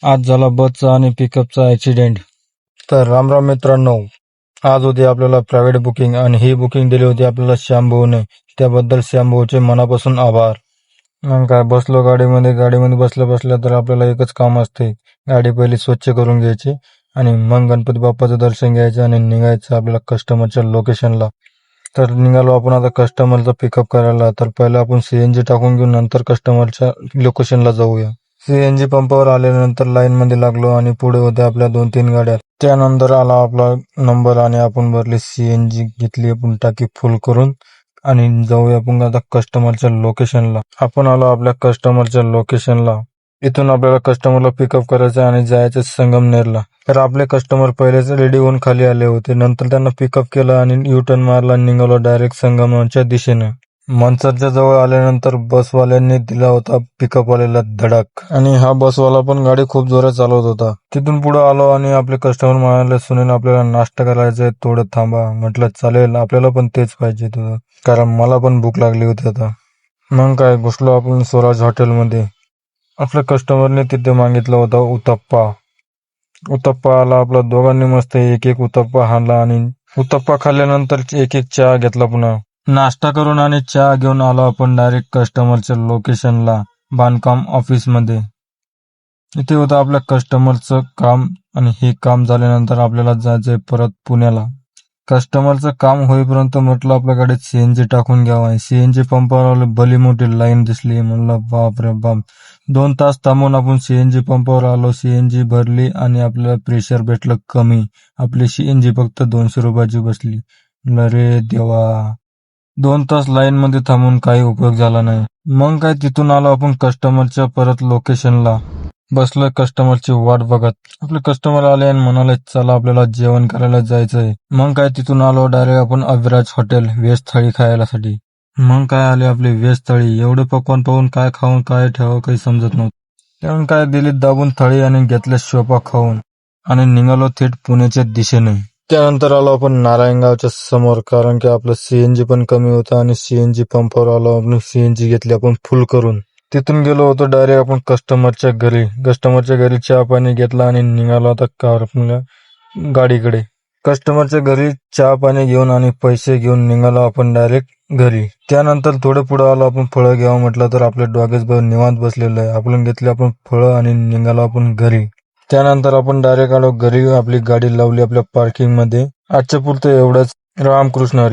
आज झाला बसचा आणि पिकअपचा ॲक्सिडेंट. तर रामराम मित्रांनो, आज होती आपल्याला प्रायव्हेट बुकिंग आणि ही बुकिंग दिली होती आपल्याला श्यामभाऊने. त्याबद्दल श्यामभाऊचे मनापासून आभार. मग काय, बसलो गाडीमध्ये बसल्या बसल्या तर आपल्याला एकच काम असते, गाडी पहिली स्वच्छ करून घ्यायची आणि मग गणपती बाप्पाचं दर्शन घ्यायचं आणि निघायचं आपल्याला कस्टमरच्या लोकेशनला. तर निघालो आपण आता कस्टमरचा पिकअप करायला. तर पहिलं आपण CNG टाकून घेऊन नंतर कस्टमरच्या लोकेशनला जाऊया. CNG पंपावर आल्यानंतर लाईन मध्ये लागलो आणि पुढे होत्या आपल्या 2-3 गाड्या. त्यानंतर आला आपला नंबर आणि आपण भरली CNG, घेतली आपण टाकी फुल करून आणि जाऊया आपण आता कस्टमरच्या लोकेशनला. आपण आलो आपल्या कस्टमरच्या लोकेशनला. इथून आपल्याला कस्टमरला पिकअप करायचं आणि जायचं संगमनेरला. तर आपले कस्टमर पहिलेच रेडी होऊन खाली आले होते. नंतर त्यांना पिकअप केलं आणि U-टर्न मारला आणि निघालो डायरेक्ट संगमनेरच्या दिशेने. मनसरच्या जवळ आल्यानंतर बसवाल्यांनी दिला होता पिकअप वाल्याला धडक आणि हा बसवाला पण गाडी खूप जोरात चालवत होता. तिथून पुढे आलो आणि आपले कस्टमर म्हणाले, सुनील आपल्याला नाश्ता करायचा आहे, थोडं थांबा. म्हटलं चालेल, आपल्याला पण तेच पाहिजे तुझं, कारण मला पण भूक लागली होती आता. मग काय, घुसलो आपण स्वराज हॉटेलमध्ये. आपल्या कस्टमरने तिथे मागितला होता उत्तप्पा आला आपला. दोघांनी मस्त एक एक उत्तप्पा आणला आणि उत्तप्पा खाल्ल्यानंतर एक एक चहा घेतला. पुन्हा नाश्ता करून आणि चहा घेऊन आलो आपण डायरेक्ट कस्टमरच्या लोकेशनला, बांधकाम ऑफिसमध्ये. इथे होतं आपल्या कस्टमरचं काम आणि हे काम झाल्यानंतर आपल्याला जायचंय परत पुण्याला. कस्टमरचं काम होईपर्यंत म्हटलं आपल्या गाडीत CNG टाकून घ्यावं. CNG पंपावर भली मोठी लाईन दिसली. म्हणलं बाप रे बाप. 2 तास थांबून आपण CNG पंपावर आलो. CNG भरली आणि आपल्याला प्रेशर भेटलं कमी. आपली CNG फक्त 200 रुपयाची बसली. म्हणलं रे देवा, 2 तास लाईन मध्ये थांबून काही उपयोग झाला नाही. मग काय, तिथून आलो आपण कस्टमरच्या परत लोकेशनला. बसलोय कस्टमरची वाट बघत. आपले कस्टमर आले आणि म्हणाले चला आपल्याला जेवण करायला जायचंय. मग काय, तिथून आलो डायरेक्ट आपण अविराज हॉटेल व्हेज थाळी खायलासाठी. मग काय, आले आपली व्हेज थाळी. एवढे पकवान पाहून काय खाऊन काय ठेवावं काही समजत नव्हतं. त्यामुळे काय, दिली दाबून थाळी आणि घेतल्या शोपा खाऊन आणि निघालो थेट पुण्याच्या दिशेने. त्यानंतर आलो आपण नारायणगावच्या समोर, कारण की आपलं CNG पण कमी होतं आणि CNG पंपावर आलो आपण. CNG घेतली आपण फुल करून. तिथून गेलो होतो डायरेक्ट आपण कस्टमरच्या घरी चहा पाणी घेतला आणि निघालो आता आपल्या गाडीकडे. कस्टमरच्या घरी चहा पाणी घेऊन आणि पैसे घेऊन निघालो आपण डायरेक्ट घरी. त्यानंतर थोडं पुढे आलो आपण फळं घ्यावं म्हटलं तर आपले डॉगेज निवांत बसलेलं आहे. आपण घेतली आपण फळं आणि निघालो आपण घरी. त्यानंतर आपण डायरेक्ट आलो घरी. आपली गाडी लावली आपल्या पार्किंग मध्ये. आजच्या पुरतं एवढंच. रामकृष्ण हरी.